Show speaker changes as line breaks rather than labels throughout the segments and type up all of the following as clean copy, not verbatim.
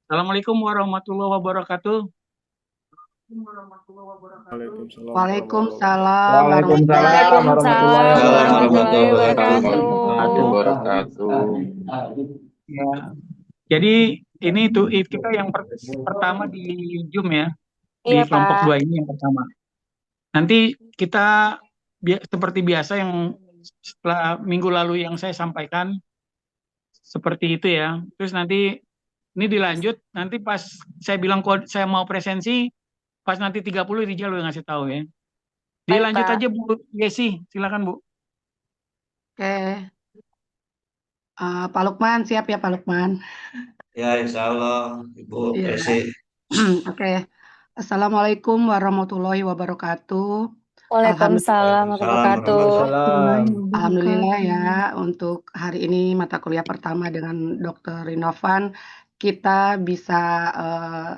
Assalamualaikum warahmatullahi wabarakatuh.
Waalaikumsalam warahmatullahi
Waalaikumsalam warahmatullahi
Waalaikumsalam warahmatullahi
wabarakatuh.
Waalaikumsalam
wabarakatuh.
warahmatullahi
Wabarakatuh.
wabarakatuh.
Ya. Jadi ini tuh kita yang pertama di Zoom ya, di
Iya,
kelompok
Pak.
dua ini yang pertama. Nanti kita seperti biasa yang setelah minggu lalu yang saya sampaikan seperti itu ya. Terus nanti ini dilanjut, nanti pas saya bilang saya mau presensi, pas nanti 30 Rijal udah ngasih tahu ya.
Baik,
Dilanjut aja
Pak.
Bu Yesi, silakan Bu.
Oke, Pak Lukman siap ya Pak Lukman?
Ya, insya Allah, Ibu
Iya.
Desi.
Oke. Assalamualaikum warahmatullahi wabarakatuh. Alhamdulillah,
Waalaikumsalam
Waalaikumsalam
warahmatullahi wabarakatuh.
warahmatullahi
Alhamdulillah ya untuk hari ini mata kuliah pertama dengan Dr. Rinovan kita bisa eh,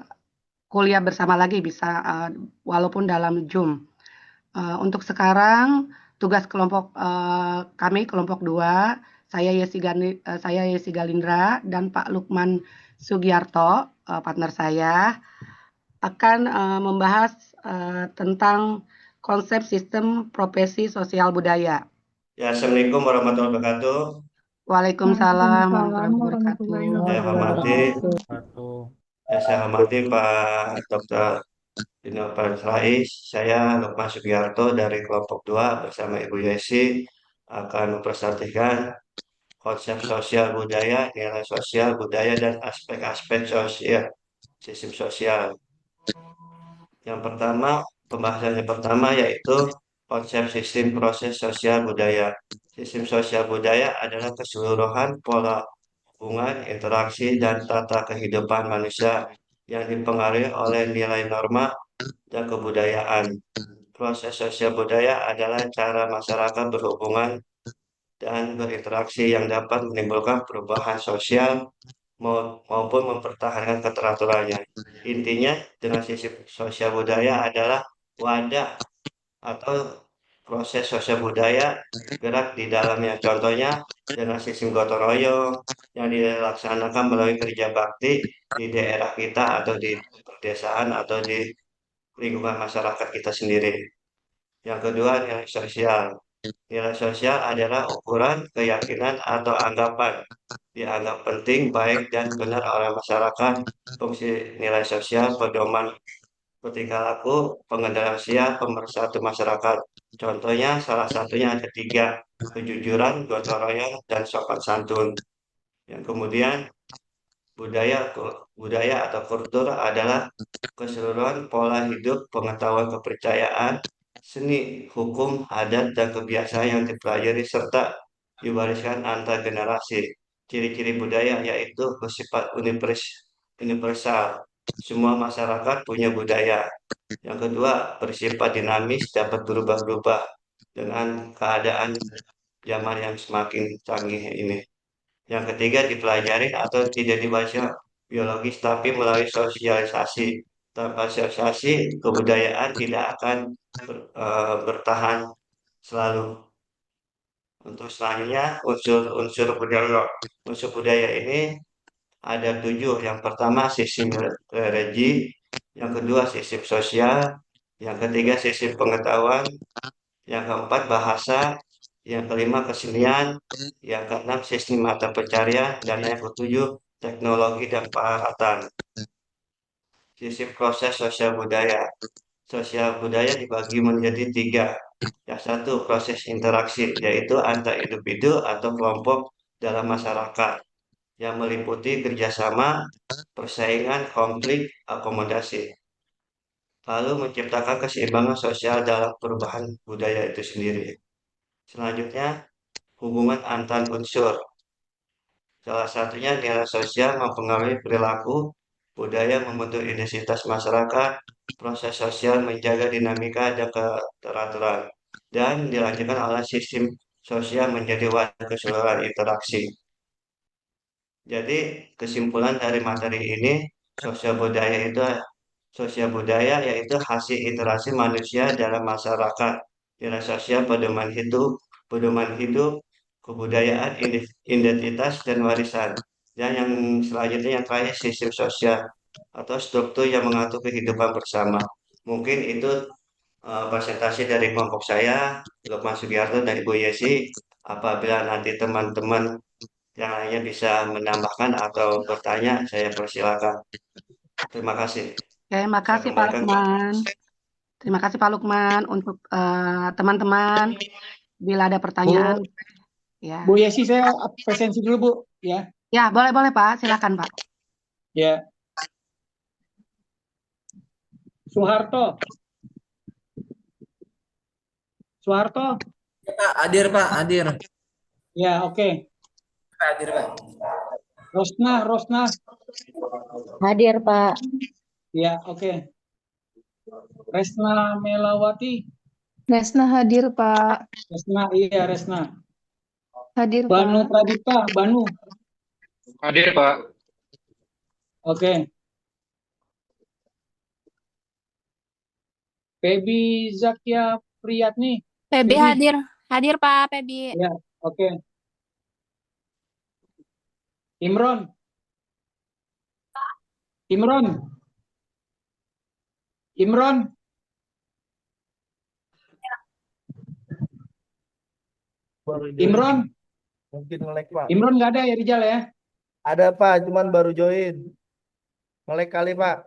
kuliah bersama lagi bisa walaupun dalam Zoom. Untuk sekarang tugas kelompok kami kelompok 2, saya Yesi Galindra dan Pak Lukman Sugiarto, partner saya akan membahas tentang konsep sistem profesi sosial budaya.
Ya, Assalamualaikum warahmatullahi wabarakatuh.
Waalaikumsalam
Waalaikumsalam
warahmatullahi
warahmatullahi
wabarakatuh.
Saya hormati,
wabarakatuh.
saya hormati Pak Dr. Dinovan Rais. Saya Lukman Sugiarto dari kelompok 2 bersama Ibu Yesi akan mempresentasikan konsep sosial budaya, nilai sosial budaya, dan aspek-aspek sosial, sistem sosial. Yang pertama, pembahasan yang pertama yaitu konsep sistem proses sosial budaya. Sistem sosial budaya adalah keseluruhan pola hubungan, interaksi, dan tata kehidupan manusia yang dipengaruhi oleh nilai norma dan kebudayaan. Proses sosial budaya adalah cara masyarakat berhubungan dan berinteraksi yang dapat menimbulkan perubahan sosial maupun mempertahankan keteraturannya. Intinya, dengan sisi sosial budaya adalah wadah atau proses sosial budaya gerak di dalamnya. Contohnya dengan sistem gotong royong yang dilaksanakan melalui kerja bakti di daerah kita atau di pedesaan atau di lingkungan masyarakat kita sendiri. Yang kedua, nilai sosial. Nilai sosial adalah ukuran keyakinan atau anggapan dianggap penting, baik, dan benar oleh masyarakat. Fungsi nilai sosial pedoman tingkah laku, pengendalian usia, pemersatu masyarakat. Contohnya, salah satunya ada tiga: kejujuran, gotong royong, dan sopan santun. Yang kemudian, budaya atau kultur adalah keseluruhan pola hidup, pengetahuan, kepercayaan, seni, hukum, adat, dan kebiasaan yang dipelajari serta diwariskan antar generasi. Ciri-ciri budaya yaitu bersifat universal. Semua masyarakat punya budaya. Yang kedua, bersifat dinamis, dapat berubah-ubah dengan keadaan zaman yang semakin canggih ini. Yang ketiga, dipelajari atau tidak dibaca biologis, tapi melalui sosialisasi. Tanpa sosialisasi, kebudayaan tidak akan bertahan selalu. Untuk selanjutnya, unsur-unsur budaya. Unsur budaya ini ada 7. Yang pertama, sistem religi. Yang kedua, sistem sosial. Yang ketiga, sistem pengetahuan. Yang keempat, bahasa. Yang kelima, kesenian. Yang keenam, sistem mata pencarian. Dan yang ketujuh, teknologi dan peralatan. Sistem proses sosial budaya. Sosial budaya dibagi menjadi 3. Yang satu, proses interaksi, yaitu antar individu atau kelompok dalam masyarakat yang meliputi kerjasama, persaingan, konflik, akomodasi. Lalu menciptakan keseimbangan sosial dalam perubahan budaya itu sendiri. Selanjutnya, hubungan antar unsur. Salah satunya nilai sosial mempengaruhi perilaku, budaya membentuk identitas masyarakat, proses sosial menjaga dinamika dan keteraturan, dan dilanjutkan oleh sistem sosial menjadi wadah keseluruhan interaksi. Jadi kesimpulan dari materi ini, sosial budaya itu sosial budaya yaitu hasil interaksi manusia dalam masyarakat. Nilai sosial pedoman hidup, kebudayaan, identitas dan warisan. Dan yang selanjutnya yang terakhir sistem sosial atau struktur yang mengatur kehidupan bersama. Mungkin itu presentasi dari kelompok saya, Lukman Sugiarto dari Bu Yesi. Apabila nanti teman-teman yang lainnya bisa menambahkan atau bertanya, saya persilakan. Terima kasih.
Oke,
Saya
makasih Pak
kembalikan ke
Lukman. Terima kasih Pak Lukman untuk teman-teman. Bila ada pertanyaan,
Bu
ya,
Bu Yesi, saya presensi dulu Bu, ya.
ya boleh boleh Pak, silakan Pak.
Ya, Soeharto. Soeharto.
Pak, hadir Pak, hadir.
Ya, oke.
Hadir Pak.
Rosna.
Hadir, Pak.
Ya, oke. Resna Melawati.
Resna hadir, Pak.
Resna, iya Resna.
Hadir,
Banu
Pak.
Pradipta, Banu.
Hadir, Pak.
Oke. Febi Zakia Priyatni.
Febi
Febi.
hadir. Hadir, Pak, Febi.
Ya, oke. Imron. Imron.
Mungkin nge-lag Pak.
Imron nggak ada ya Rijal ya?
Ada Pak, cuman baru join. Nge-lag kali Pak.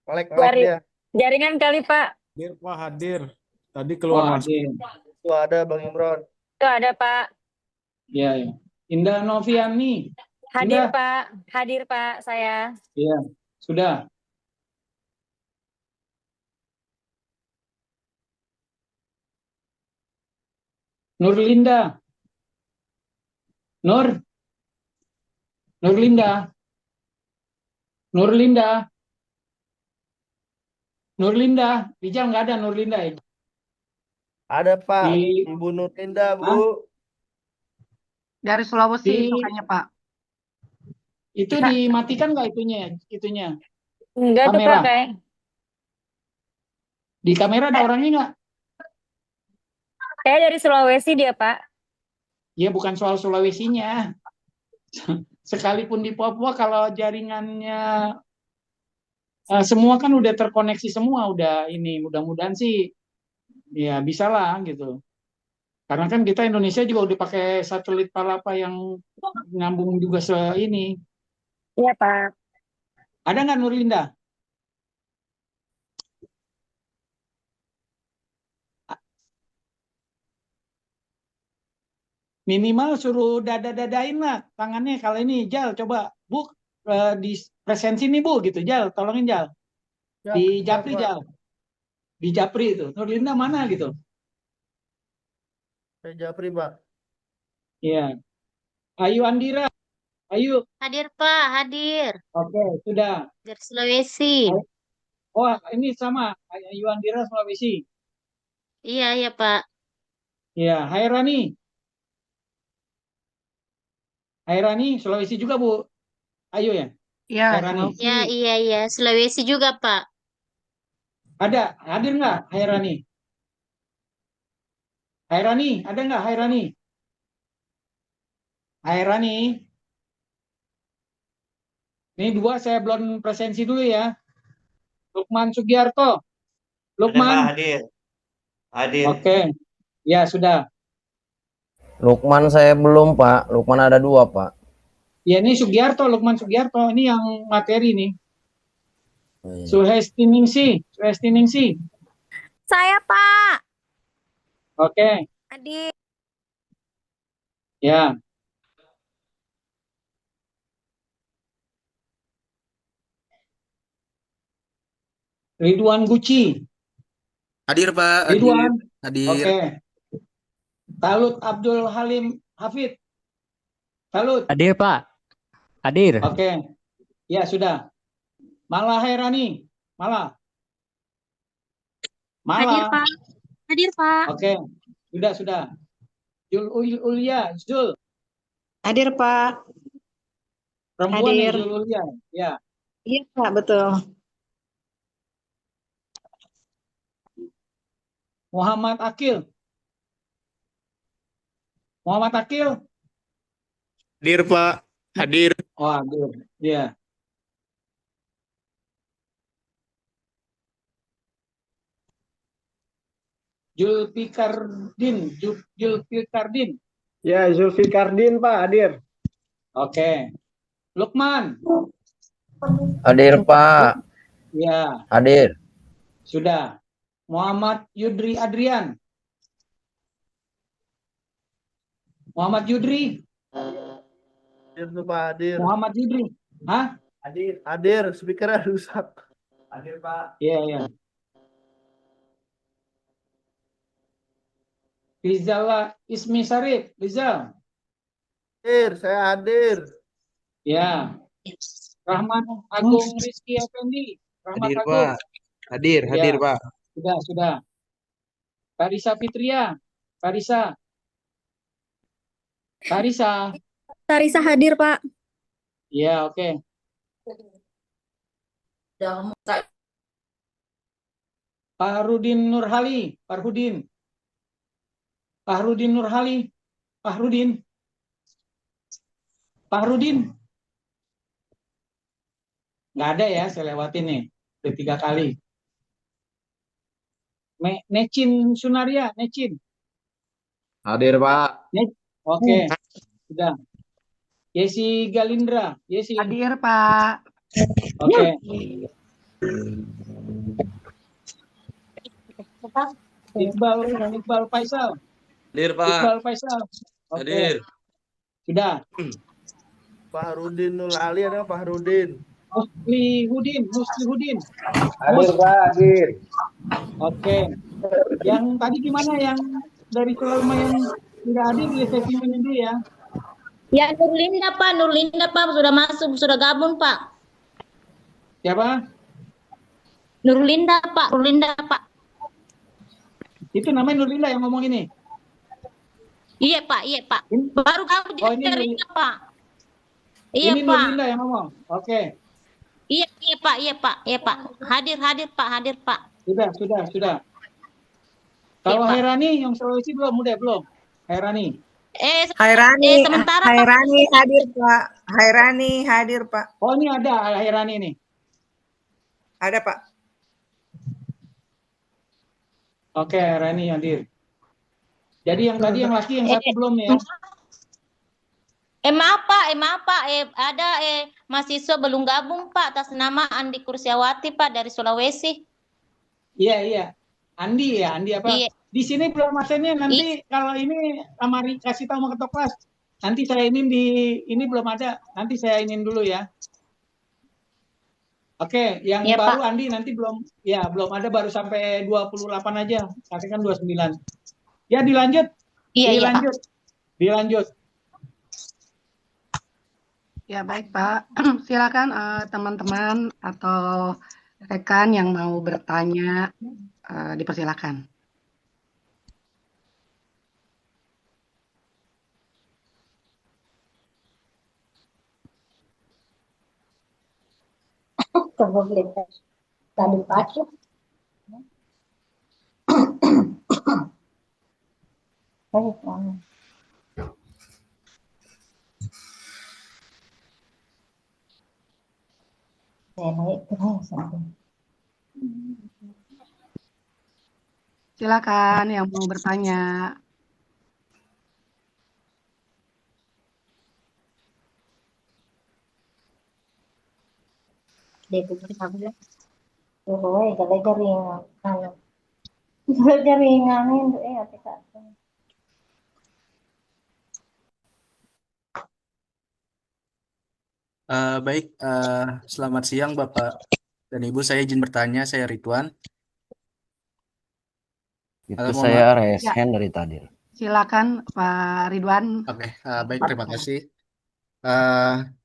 Nge-lag dia.
Jaringan kali, Pak.
Hadir Pak, hadir. Tadi
Oh,
keluar masuk.
hadir.
Itu ada Bang Imron.
Tuh ada, Pak.
Ya, ya. Indah Noviani.
Hadir,
Indah.
Pak. Hadir, Pak, saya.
Iya, sudah. Nurlinda. Nurlinda. Rijal nggak ada Nurlinda ya?
Ada Pak.
Di-
Ibu Nurlinda, Bu.
Hah?
Dari Sulawesi
Di-
sukanya Pak.
Itu
Bisa.
dimatikan nggak itunya?
Enggak tuh,
Kamera.
Pak, kayak.
Di kamera ada orangnya nggak?
Kayak dari Sulawesi dia, Pak.
Ya bukan soal Sulawesinya. Sekalipun di Papua kalau jaringannya semua kan udah terkoneksi semua, udah ini mudah-mudahan sih ya bisa lah gitu. Karena kan kita Indonesia juga udah pakai satelit Palapa yang nyambung juga ini.
Iya, Pak.
Ada nggak Nurlinda? Minimal suruh dada-dadain lah tangannya. Kalau ini Jal coba Bu di presensi nih Bu gitu Jal, tolongin Jal.
Ya,
Di
ya,
Japri
Pak.
Jal. Di Japri itu. Nurlinda mana gitu?
Saya Japri Pak.
Iya. Ayu Andira. Ayu.
Hadir, Pak. Hadir.
Oke, sudah.
Dari Sulawesi.
Oh, ini sama Ayu Andira Sulawesi.
Iya, iya, Pak.
Iya, Hai Rani Sulawesi juga Bu. Ayo ya.
Iya,
Hai Rani.
Sulawesi.
Ya, iya, iya. Sulawesi juga, Pak.
Hadir nggak Hai Rani? Hai Rani, ada nggak Hai Rani? Hai Rani. Ini dua saya belum presensi dulu ya. Lukman Sugiarto.
Ada Pak,
Lukman.
hadir. Hadir.
Oke. Ya, sudah.
Lukman saya belum Pak, Lukman ada 2 Pak.
Ya, ini Lukman Sugiarto. Ini yang materi nih.
Oh, iya.
Suhestiningsi.
Saya, Pak.
Oke.
Hadir.
Ya. Ridwan Guci.
Hadir Pak,
Ridwan.
hadir.
Oke. Talut Abdul Halim Hafid. Talut.
Hadir, Pak. Hadir.
Oke. Ya, sudah. Malah Herani. Malah.
Hadir, Pak. Hadir, Pak.
Oke. Sudah. Ulia. Zul.
Hadir, Pak.
Perempuan ya,
Hadir.
Zul Ulia. Ya.
Iya, Pak, betul.
Muhammad Akil.
Hadir Pak, hadir.
Oh, Abdur. Iya. Julfikardin.
Ya, Zulfikardin Pak, hadir.
Oke. Lukman.
Hadir Pak.
Ya,
Hadir.
sudah. Muhammad Yudri Adrian. Muhammad Yudri.
Hadir tuh Pak, hadir.
Muhammad Yudri. Hah?
Hadir, speakernya rusak. Hadir Pak.
Iya, iya. Rizal Ismi Sarif. Rizal.
Hadir, saya hadir.
Ya. Rahmat Agung Rizky Effendi. Rahmat
Hadir,
Agung.
Pak. Hadir
Ya,
Pak.
sudah. Karisa Fitria. Karisa.
Tarisa hadir, Pak.
Ya, oke. Fahrudin Nurhali. Fahrudin Nurhali. Fahrudin. Nggak ada ya, saya lewatin nih. Udah 3 kali. Necin Sunaria. Necin.
Hadir, Pak.
Oke, sudah. Yesi Galindra. Yesi.
Hadir, Pak.
Oke. Iqbal Faisal.
Hadir, Pak.
Iqbal Faisal. Oke.
Hadir.
Sudah.
Fahrudin Nul Ali ada Fahrudin.
Muslihudin.
Hadir, Pak. Hadir.
Oke. Yang tadi gimana yang dari Sulaiman yang tidak hadir di sesi ini dulu ya?
Ya, Nurlinda Pak, sudah masuk, sudah gabung Pak.
Siapa?
Nurlinda Pak.
Itu namanya Nurlinda yang ngomong ini.
Iya Pak. Baru gabung
Oh, ini
Nurlinda Pak. Iya
ini
Pak.
Nurlinda yang ngomong. Oke.
Iya Pak. Hadir Pak.
Sudah. Kalau
Pak.
Hairani yang Sulawesi belum? Hairani.
Sementara
Hairani hadir Pak. Hairani hadir Pak.
Oh, ini ada Hairani nih.
Ada Pak.
Oke, Hairani hadir. Jadi yang tadi yang laki yang satu belum ya?
Maaf Pak. Ada mahasiswa belum gabung Pak atas nama Andi Kursiawati Pak dari Sulawesi.
Iya. Andi apa?
Iya.
Di sini belum masennya nanti kalau ini Amari kasih tahu sama ketua kelas. Nanti saya ini belum ada. Nanti saya dulu ya. Oke, yang
Iya,
baru
Pak.
Andi nanti belum ada, baru sampai 28 aja. Nanti kan 29. Ya, dilanjut.
Iya,
Dilanjut.
Ya, baik, Pak. Silakan teman-teman atau rekan yang mau bertanya, dipersilakan.
Tadi pagi.
Silakan yang mau bertanya.
Baik, selamat siang Bapak dan Ibu. Saya izin bertanya, saya Ridwan.
Itu saya raise hand dari tadi.
Silakan Pak Ridwan.
Oke, baik, terima kasih.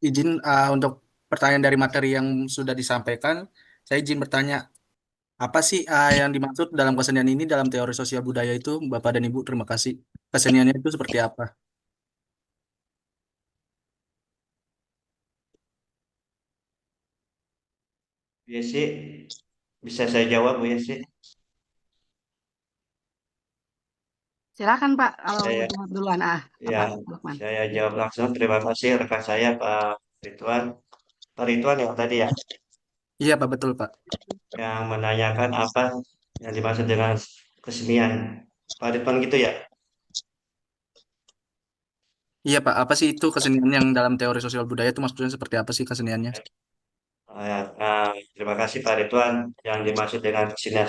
Izin untuk pertanyaan dari materi yang sudah disampaikan, saya izin bertanya, apa sih yang dimaksud dalam kesenian ini dalam teori sosial budaya itu, Bapak dan Ibu? Terima kasih. Keseniannya itu seperti apa?
Yesi, bisa saya jawab Bu Yesi?
Silakan Pak, kalau
Saya-
mau jawab duluan.
Ya,
Pak Lukman.
saya jawab langsung. Terima kasih rekan saya Pak Ridwan, Pak Ridwan yang tadi ya,
Iya Pak, betul Pak.
yang menanyakan apa yang dimaksud dengan kesenian. Pak Ridwan gitu ya.
Iya Pak, apa sih itu kesenian yang dalam teori sosial budaya itu maksudnya seperti apa sih keseniannya?
Terima kasih Pak Ridwan. Yang dimaksud dengan kesenian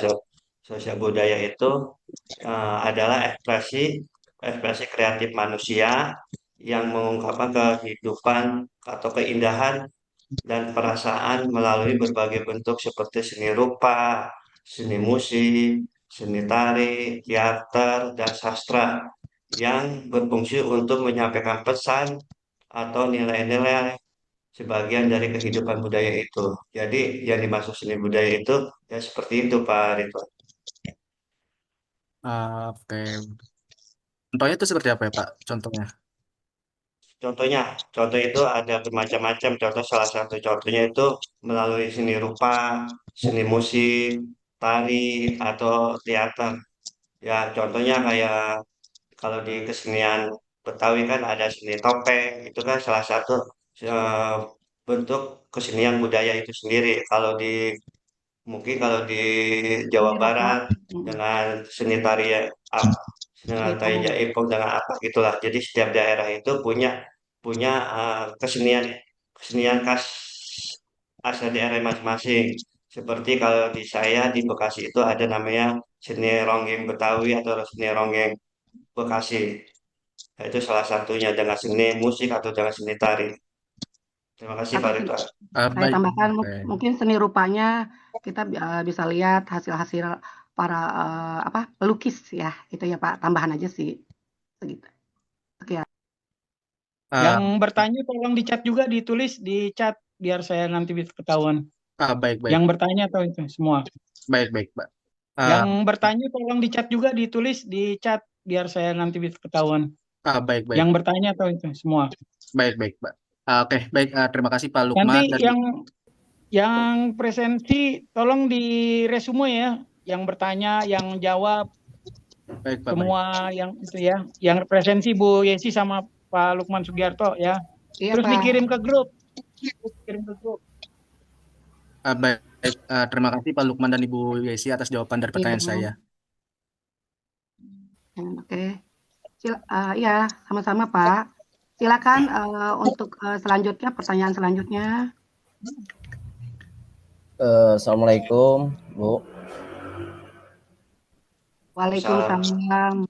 sosial budaya itu adalah ekspresi ekspresi kreatif manusia yang mengungkapkan kehidupan atau keindahan dan perasaan melalui berbagai bentuk seperti seni rupa, seni musik, seni tari, teater, dan sastra yang berfungsi untuk menyampaikan pesan atau nilai-nilai sebagian dari kehidupan budaya itu. Jadi yang dimaksud seni budaya itu ya seperti itu Pak Ridwan.
Oke. Contohnya itu seperti apa ya Pak? Contohnya?
Contohnya, contoh itu ada bermacam-macam. Contoh salah satu contohnya itu melalui seni rupa, seni musik, tari, atau teater. Ya, contohnya kayak kalau di kesenian Betawi kan ada seni topeng, itu kan salah satu eh, bentuk kesenian budaya itu sendiri. Kalau di Jawa
Seni rupa,
Barat dengan seni tari dengan tari
jaipong.
jaipong dengan apa gitulah. Jadi setiap daerah itu punya punya kesenian kesenian khas asal daerah masing-masing. Seperti kalau di saya di Bekasi itu ada namanya seni ronggeng Betawi atau seni ronggeng Bekasi. Nah, itu salah satunya dengan seni musik atau dengan seni tari. Terima kasih
Atau
Pak Ridwan.
saya
Baik.
tambahkan
Oke.
mungkin seni rupanya kita bisa lihat hasil-hasil para pelukis ya. Itu ya Pak, tambahan aja sih. Segitu. Sekian.
Yang bertanya tolong di chat juga, ditulis di chat biar saya nanti bisa ketahuan.
Baik.
Yang bertanya atau itu semua.
Baik Pak.
Yang bertanya tolong di chat juga, ditulis di chat biar saya nanti bisa ketahuan.
Baik.
Yang bertanya atau itu semua.
Baik Pak. Oke, baik. Terima kasih Pak Lukman.
Nanti yang presensi tolong di resume ya. Yang bertanya, yang jawab.
Baik Pak.
Semua yang itu ya. Yang presensi Bu Yesi sama Pak Lukman Sugiarto ya.
Iya,
Terus
Pak.
dikirim ke grup.
Baik. Terima kasih Pak Lukman dan Ibu Yesi atas jawaban dari pertanyaan saya.
Oke. Ya, sama-sama Pak. Silakan untuk selanjutnya, pertanyaan selanjutnya.
Assalamualaikum, Bu.
Waalaikumsalam.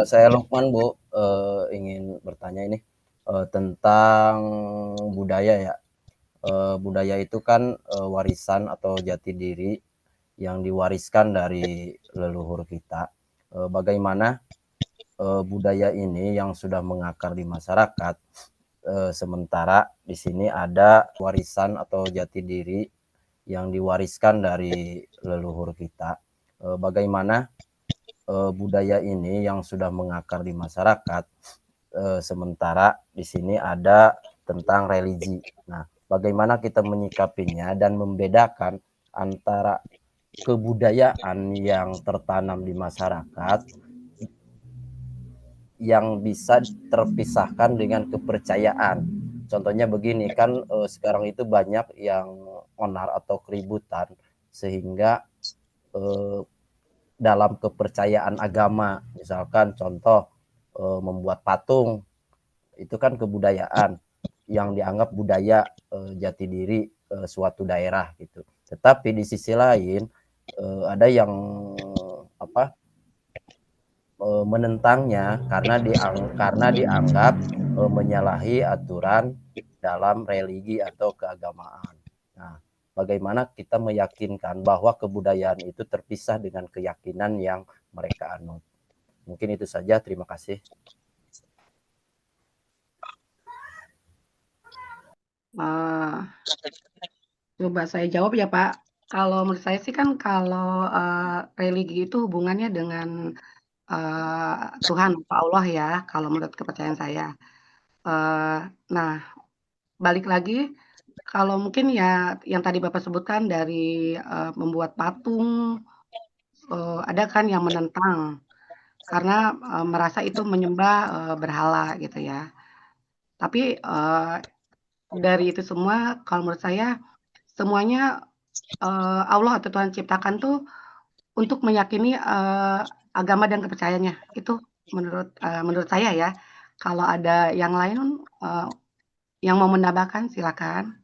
Saya Lukman, Bu. Ingin bertanya ini tentang budaya ya. Budaya itu kan warisan atau jati diri yang diwariskan dari leluhur kita. Bagaimana budaya ini yang sudah mengakar di masyarakat, sementara di sini ada warisan atau jati diri yang diwariskan dari leluhur kita. Bagaimana budaya ini yang sudah mengakar di masyarakat, sementara di sini ada tentang religi. Nah, bagaimana kita menyikapinya dan membedakan antara kebudayaan yang tertanam di masyarakat yang bisa terpisahkan dengan kepercayaan. Contohnya begini kan, sekarang itu banyak yang onar atau keributan sehingga dalam kepercayaan agama, misalkan contoh membuat patung, itu kan kebudayaan yang dianggap budaya jati diri suatu daerah gitu. Tetapi di sisi lain ada yang menentangnya karena dianggap menyalahi aturan dalam religi atau keagamaan. Nah, bagaimana kita meyakinkan bahwa kebudayaan itu terpisah dengan keyakinan yang mereka anut? Mungkin itu saja. Terima kasih.
Coba saya jawab ya Pak. Kalau menurut saya sih kan kalau religi itu hubungannya dengan Tuhan atau Allah ya, kalau menurut kepercayaan saya. Nah, balik lagi, kalau mungkin ya yang tadi Bapak sebutkan dari membuat patung, ada kan yang menentang karena merasa itu menyembah berhala gitu ya. Tapi dari itu semua, kalau menurut saya semuanya Allah atau Tuhan ciptakan tuh untuk meyakini agama dan kepercayaannya. Itu menurut saya ya. Kalau ada yang lain yang mau menambahkan, silakan.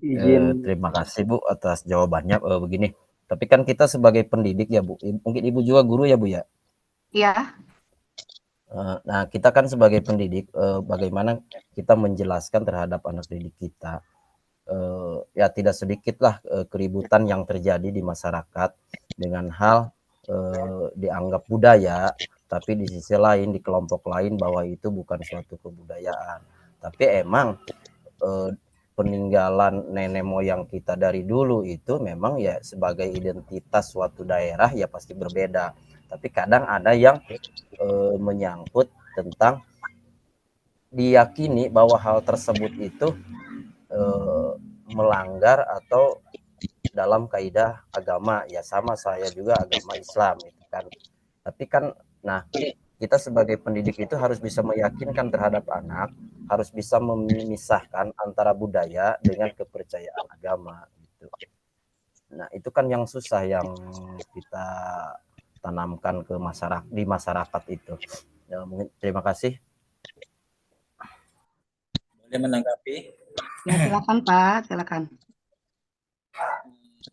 Terima kasih Bu atas jawabannya. Begini, tapi kan kita sebagai pendidik ya Bu, mungkin Ibu juga guru ya Bu ya.
Iya.
Nah, kita kan sebagai pendidik, bagaimana kita menjelaskan terhadap anak didik kita, ya tidak sedikitlah keributan yang terjadi di masyarakat dengan hal dianggap budaya, tapi di sisi lain di kelompok lain bahwa itu bukan suatu kebudayaan. Tapi emang peninggalan nenek moyang kita dari dulu itu memang ya sebagai identitas suatu daerah ya pasti berbeda. Tapi kadang ada yang menyangkut tentang diyakini bahwa hal tersebut itu melanggar atau dalam kaidah agama, ya sama saya juga agama Islam itu kan. Tapi kan nah kita sebagai pendidik itu harus bisa meyakinkan terhadap anak, harus bisa memisahkan antara budaya dengan kepercayaan agama gitu. Nah, itu kan yang susah yang kita tanamkan ke masyarakat, di masyarakat itu. Ya, mungkin terima kasih.
Boleh menanggapi?
Ya, silakan Pak, silakan.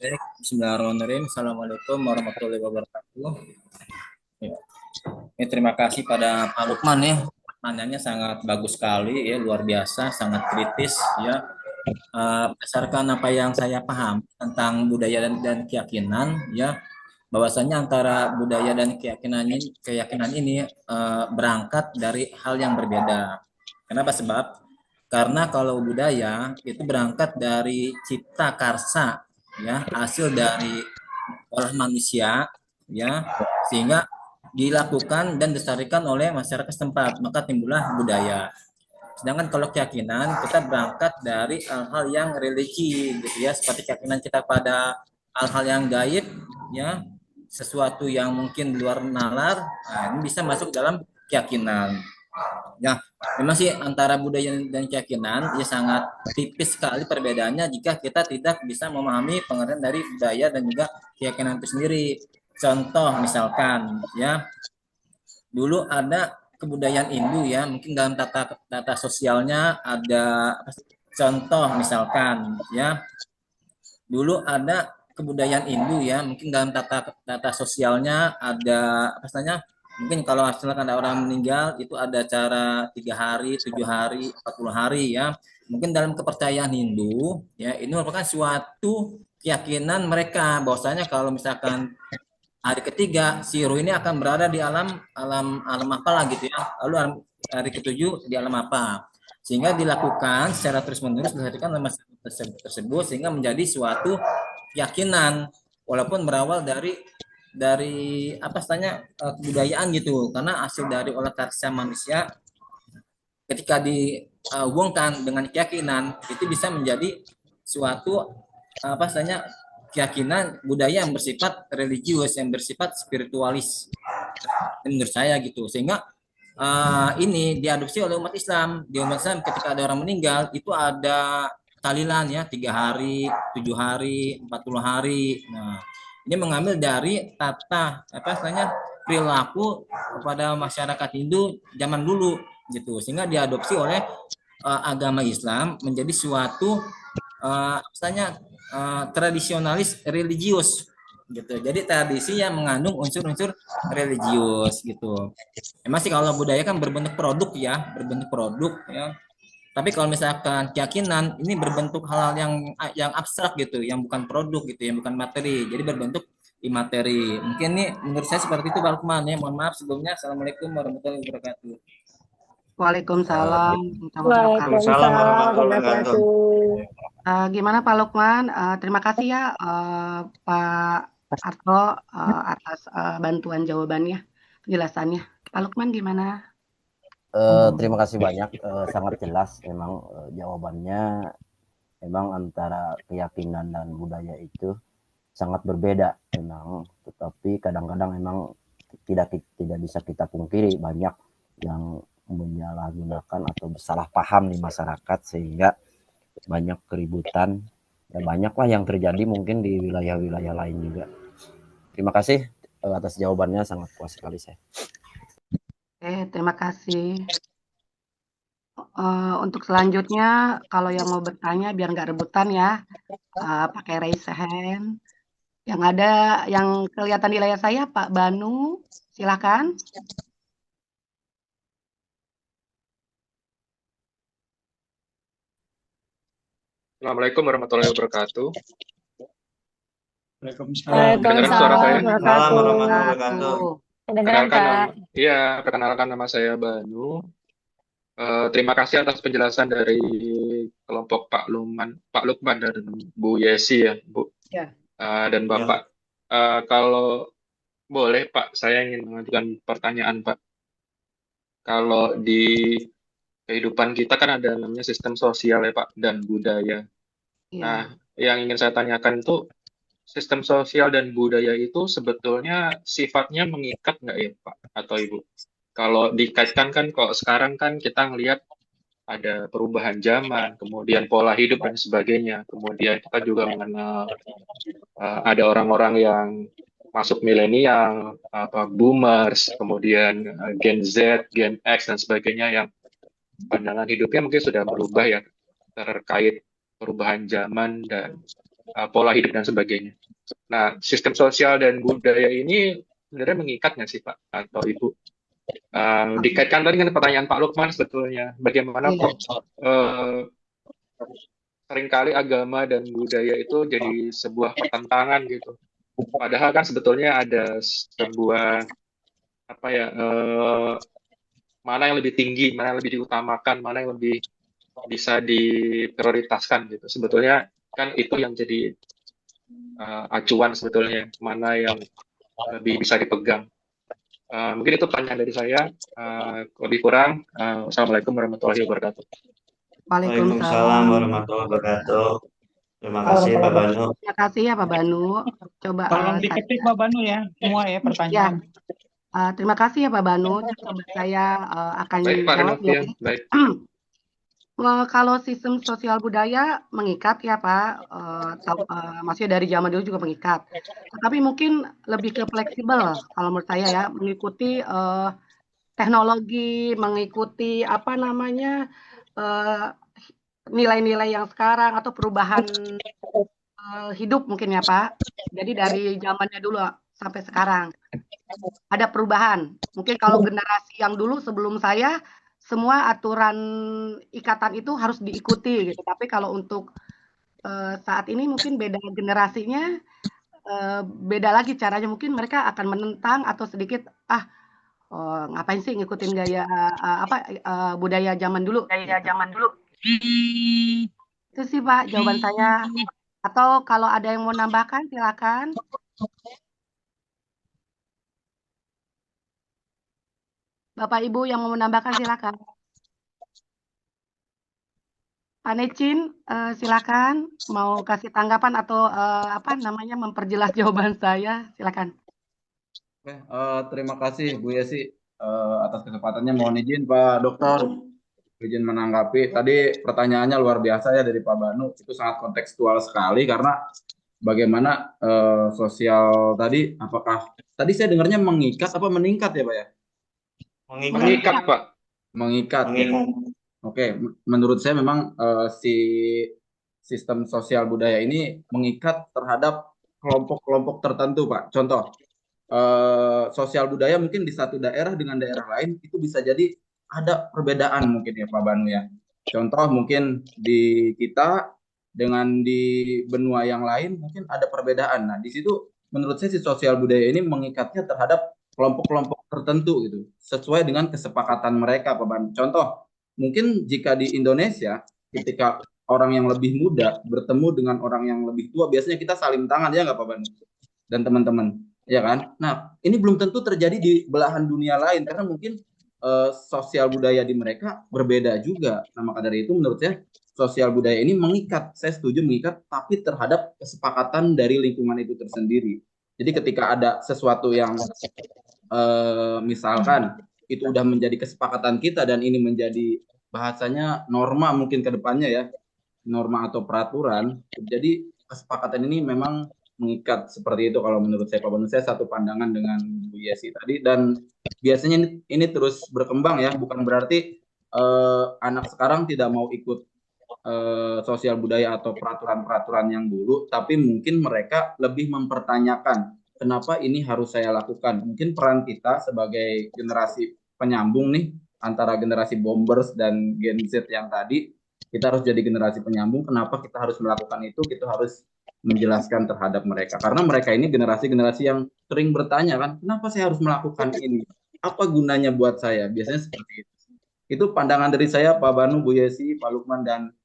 Baik, Bismillahirrahmanirrahim. Assalamualaikum warahmatullahi wabarakatuh. Ya. Terima kasih pada Pak Lukman ya. Pertanyaannya sangat bagus sekali ya, luar biasa, sangat kritis ya. Berdasarkan apa yang saya paham tentang budaya dan keyakinan ya, bahwasanya antara budaya dan keyakinan ini berangkat dari hal yang berbeda. Kenapa? Sebab karena kalau budaya itu berangkat dari cipta karsa ya, hasil dari olah manusia ya, sehingga dilakukan dan dilestarikan oleh masyarakat setempat, maka timbullah budaya. Sedangkan kalau keyakinan kita berangkat dari hal-hal yang religi gitu ya, seperti keyakinan kita pada hal-hal yang gaib ya, sesuatu yang mungkin di luar nalar, nah ini bisa masuk dalam keyakinan. Ya, memang sih antara budaya dan keyakinan ya sangat tipis sekali perbedaannya jika kita tidak bisa memahami pengertian dari budaya dan juga keyakinan itu sendiri. Contoh misalkan ya, dulu ada kebudayaan Hindu ya, mungkin dalam tata sosialnya ada contoh misalkan ya, dulu ada kebudayaan Hindu ya, mungkin dalam tata sosialnya ada apa namanya, mungkin kalau misalkan ada orang meninggal itu ada cara 3 hari, 7 hari, 40 hari ya. Mungkin dalam kepercayaan Hindu ya, ini merupakan suatu keyakinan mereka bahwasanya kalau misalkan hari ketiga si ruh ini akan berada di alam apalah gitu ya. Lalu hari ketujuh di alam apa. Sehingga dilakukan secara terus-menerus dilakukan oleh masyarakat tersebut sehingga menjadi suatu keyakinan walaupun berawal dari apa istilahnya kebudayaan gitu, karena hasil dari olah karsa manusia ketika dihubungkan dengan keyakinan itu bisa menjadi suatu apa istilahnya keyakinan budaya yang bersifat religius, yang bersifat spiritualis menurut saya gitu. Sehingga ini diadopsi oleh umat Islam. Di umat Islam ketika ada orang meninggal itu ada tahlilan ya, 3 hari, 7 hari, 40 hari. Nah, ini mengambil dari tata apa istilahnya perilaku kepada masyarakat Hindu zaman dulu gitu. Sehingga diadopsi oleh agama Islam menjadi suatu istilahnya tradisionalis religius gitu. Jadi tradisi yang mengandung unsur-unsur religius gitu. Emang sih kalau budaya kan berbentuk produk ya, Tapi kalau misalkan keyakinan ini berbentuk hal-hal yang abstrak gitu, yang bukan produk gitu, yang bukan materi. Jadi berbentuk imateri. Mungkin nih menurut saya seperti itu Pak Lukman ya. Mohon maaf sebelumnya. Assalamualaikum warahmatullahi wabarakatuh.
Waalaikumsalam.
Waalaikumsalam warahmatullahi wabarakatuh.
Gimana Pak Lukman? Terima kasih ya Pak Arto atas bantuan jawabannya, penjelasannya. Pak Lukman gimana?
Terima kasih banyak, sangat jelas memang jawabannya. Memang antara keyakinan dan budaya itu sangat berbeda memang, tetapi kadang-kadang memang tidak bisa kita pungkiri banyak yang menyalahgunakan atau bersalah paham di masyarakat sehingga banyak keributan, ya banyaklah yang terjadi mungkin di wilayah-wilayah lain juga. Terima kasih atas jawabannya, sangat puas sekali saya.
Terima kasih. Untuk selanjutnya, kalau yang mau bertanya biar nggak rebutan ya, pakai raise hand. Yang ada, yang kelihatan di layar saya Pak Banu, silakan.
Assalamualaikum warahmatullahi wabarakatuh.
Waalaikumsalam.
Kedengaran suara saya?
Waalaikumsalam warahmatullahi wabarakatuh.
Perkenalkan nama saya Banu. Terima kasih atas penjelasan dari kelompok Pak Lukman dan Bu Yesi ya, Bu.
Ya.
Dan Bapak. Kalau boleh Pak, saya ingin mengajukan pertanyaan Pak. Kalau di kehidupan kita kan ada namanya sistem sosial ya Pak, dan budaya. Nah, yang ingin saya tanyakan itu, sistem sosial dan budaya itu sebetulnya sifatnya mengikat nggak ya Pak atau Ibu? Kalau dikaitkan kan, kalau sekarang kan kita ngelihat ada perubahan zaman, kemudian pola hidup dan sebagainya. Kemudian kita juga mengenal ada orang-orang yang masuk milenial, boomers, kemudian Gen Z, Gen X dan sebagainya yang pandangan hidupnya mungkin sudah berubah ya terkait perubahan zaman dan pola hidup dan sebagainya. Nah, sistem sosial dan budaya ini sebenarnya mengikat nggak sih Pak atau Ibu? Dikaitkan tadi dengan pertanyaan Pak Lukman sebetulnya, bagaimana kok seringkali agama dan budaya itu jadi sebuah pertentangan gitu. Padahal kan sebetulnya ada sebuah mana yang lebih tinggi, mana yang lebih diutamakan, mana yang lebih bisa diprioritaskan gitu. Sebetulnya kan itu yang jadi acuan sebetulnya, mana yang lebih bisa dipegang. Mungkin itu pertanyaan dari saya. Lebih kurang, Assalamualaikum warahmatullahi wabarakatuh.
Waalaikumsalam warahmatullahi wabarakatuh. Terima kasih Pak Banu.
Terima kasih ya Pak Banu. Coba
tolong diketik Pak Banu ya, semua ya pertanyaan.
Terima kasih ya Pak Banu. Coba saya akan jawab ya.
Baik.
Kalau sistem sosial budaya mengikat ya Pak, maksudnya dari zaman dulu juga mengikat. Tetapi mungkin lebih ke fleksibel kalau menurut saya ya, mengikuti teknologi, mengikuti nilai-nilai yang sekarang atau perubahan hidup mungkin ya Pak. Jadi dari zamannya dulu sampai sekarang ada perubahan. Mungkin kalau generasi yang dulu sebelum saya, semua aturan ikatan itu harus diikuti gitu. Tapi kalau untuk saat ini mungkin beda generasinya, beda lagi caranya. Mungkin mereka akan menentang atau sedikit ngapain sih ngikutin gaya budaya zaman dulu. Itu sih Pak jawaban saya. Atau kalau ada yang mau nambahkan silakan. Bapak Ibu yang mau menambahkan silakan. Pak Necin, silakan mau kasih tanggapan atau memperjelas jawaban saya, silakan.
Oke, terima kasih Bu Yesi atas kesempatannya. Mohon izin Pak Dokter, izin menanggapi. Tadi pertanyaannya luar biasa ya dari Pak Banu, itu sangat kontekstual sekali karena bagaimana sosial tadi, apakah tadi saya dengarnya mengikat apa meningkat ya Pak ya?
Mengikat Pak.
Mengikat. Ya. Oke, menurut saya memang si sistem sosial budaya ini mengikat terhadap kelompok-kelompok tertentu Pak. Contoh, sosial budaya mungkin di satu daerah dengan daerah lain itu bisa jadi ada perbedaan mungkin ya Pak Banu ya. Contoh mungkin di kita dengan di benua yang lain mungkin ada perbedaan. Nah di situ menurut saya si sosial budaya ini mengikatnya terhadap kelompok-kelompok tertentu gitu, sesuai dengan kesepakatan mereka Pak Banu. Contoh, mungkin jika di Indonesia ketika orang yang lebih muda bertemu dengan orang yang lebih tua, biasanya kita salim tangan ya nggak Pak Banu dan teman-teman. Ya kan? Nah, ini belum tentu terjadi di belahan dunia lain karena mungkin sosial budaya di mereka berbeda juga. Nah, maka dari itu menurut saya sosial budaya ini mengikat, saya setuju mengikat, tapi terhadap kesepakatan dari lingkungan itu tersendiri. Jadi ketika ada sesuatu yang misalkan itu udah menjadi kesepakatan kita dan ini menjadi bahasanya norma mungkin ke depannya ya, norma atau peraturan, jadi kesepakatan ini memang mengikat seperti itu kalau menurut saya Pak Banu. Saya satu pandangan dengan Bu Yesi tadi, dan biasanya ini terus berkembang ya, bukan berarti anak sekarang tidak mau ikut sosial budaya atau peraturan-peraturan yang dulu, tapi mungkin mereka lebih mempertanyakan kenapa ini harus saya lakukan. Mungkin peran kita sebagai generasi penyambung nih antara generasi bombers dan Gen Z yang tadi, kita harus jadi generasi penyambung. Kenapa kita harus melakukan itu? Kita harus menjelaskan terhadap mereka, karena mereka ini generasi-generasi yang sering bertanya kan, kenapa saya harus melakukan ini? Apa gunanya buat saya? Biasanya seperti itu. Itu pandangan dari saya, Pak Banu, Bu Yesi, Pak Lukman, dan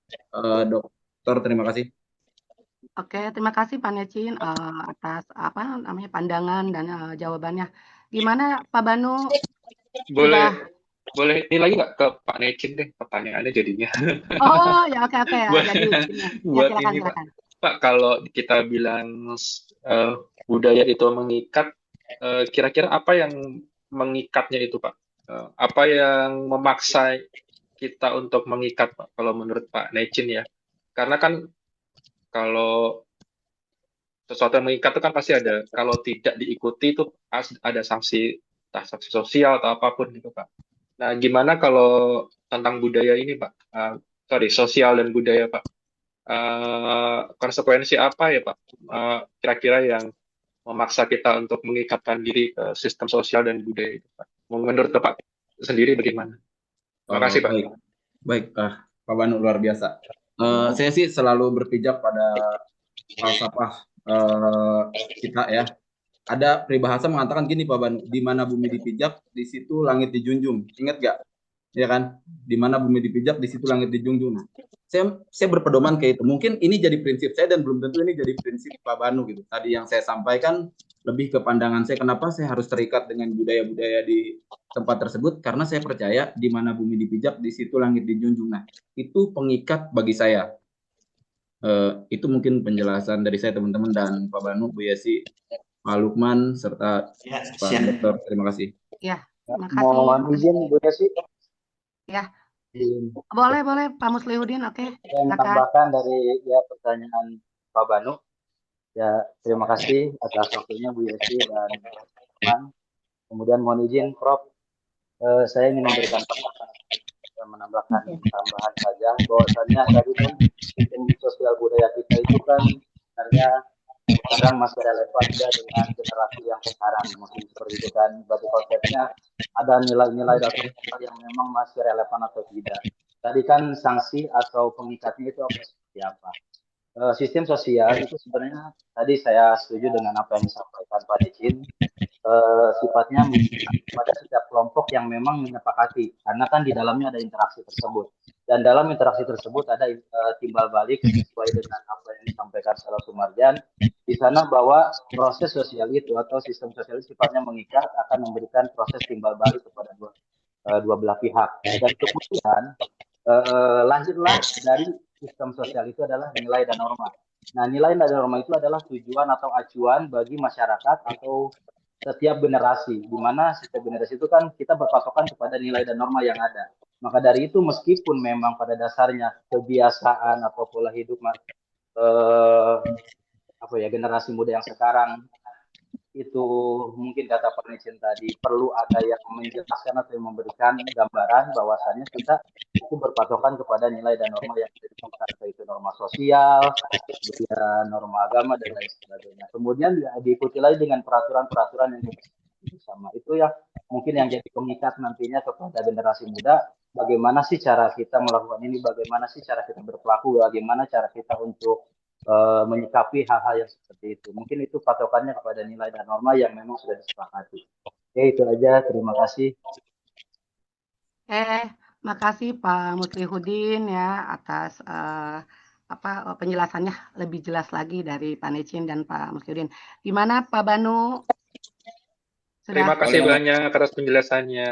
Dokter. Terima kasih.
Oke, terima kasih Pak Necin atas pandangan dan jawabannya. Gimana Pak Banu?
Boleh ini lagi nggak ke Pak Necin deh pertanyaannya jadinya.
Oh ya, oke. Jadi
buat
silakan,
ini
silakan.
Pak, kalau kita bilang budaya itu mengikat, kira-kira apa yang mengikatnya itu Pak? Apa yang memaksa kita untuk mengikat Pak, kalau menurut Pak Necin ya? Karena kan kalau sesuatu yang mengikat itu kan pasti ada, kalau tidak diikuti itu ada sanksi sosial atau apapun gitu Pak. Nah, gimana kalau tentang budaya ini Pak? Sosial dan budaya Pak. Konsekuensi apa ya Pak kira-kira yang memaksa kita untuk mengikatkan diri ke sistem sosial dan budaya itu Pak? Menurut Pak sendiri bagaimana? Terima kasih Pak.
Baik, Pak Banu luar biasa. Saya sih selalu berpijak pada falsafah kita ya. Ada peribahasa mengatakan gini Pak Banu, di mana bumi dipijak, di situ langit dijunjung. Ingat gak? Ya kan? Di mana bumi dipijak, di situ langit dijunjung. Saya berpedoman kayak itu. Mungkin ini jadi prinsip saya dan belum tentu ini jadi prinsip Pak Banu gitu. Tadi yang saya sampaikan lebih ke pandangan saya, kenapa saya harus terikat dengan budaya-budaya di tempat tersebut, karena saya percaya di mana bumi dipijak, di situ langit dijunjung. Nah, itu pengikat bagi saya. Itu mungkin penjelasan dari saya teman-teman, dan Pak Banu, Bu Yesi, Pak Lukman, serta Pak Dokter. Terima kasih.
Ya, terima kasih.
Mohon izin Bu Yesi.
Ya. Boleh Pak Muslihuddin, oke.
Saya menambahkan dari pertanyaan Pak Banu. Ya, terima kasih atas waktunya Bu Yesi dan teman. Kemudian mohon izin Prof, saya ingin memberikan dan menambahkan tambahan saja bahwasannya tadi kan sistem sosial budaya kita itu kan sebenarnya sekarang masih relevan ya dengan generasi yang sekarang, mungkin seperti itu kan. Berarti konsepnya ada nilai-nilai atau yang memang masih relevan atau tidak. Tadi kan sanksi atau pengikatnya itu seperti apa? Sistem sosial itu sebenarnya tadi saya setuju dengan apa yang disampaikan Pak Necin. Sifatnya pada setiap kelompok yang memang menyepakati, karena kan di dalamnya ada interaksi tersebut, dan dalam interaksi tersebut ada timbal balik sesuai dengan apa yang disampaikan Salah Sumarjan di sana, bahwa proses sosial itu atau sistem sosial sifatnya mengikat, akan memberikan proses timbal balik kepada dua belah pihak, dan kemudian lahirlah dari sistem sosial itu adalah nilai dan norma. Nah, nilai dan norma itu adalah tujuan atau acuan bagi masyarakat atau setiap generasi, di mana setiap generasi itu kan kita berpatokan kepada nilai dan norma yang ada. Maka dari itu, meskipun memang pada dasarnya kebiasaan atau pola hidup generasi muda yang sekarang itu mungkin kata Pak Necin tadi perlu ada yang menjelaskan atau yang memberikan gambaran bahwasannya kita itu berpatokan kepada nilai dan norma yang ditentukan, yaitu norma sosial, norma agama dan lain sebagainya. Kemudian diikuti lagi dengan peraturan-peraturan yang sama. Itu ya mungkin yang jadi pengikat nantinya kepada generasi muda. Bagaimana sih cara kita melakukan ini? Bagaimana sih cara kita berperilaku? Bagaimana cara kita untuk menyikapi hal-hal yang seperti itu. Mungkin itu patokannya kepada nilai dan norma yang memang sudah disepakati. Oke, itu aja. Terima kasih.
Makasih Pak Muslihuddin ya atas penjelasannya lebih jelas lagi dari Pak Necin dan Pak Muslihuddin. Gimana Pak Banu?
Terima kasih banyak atas penjelasannya.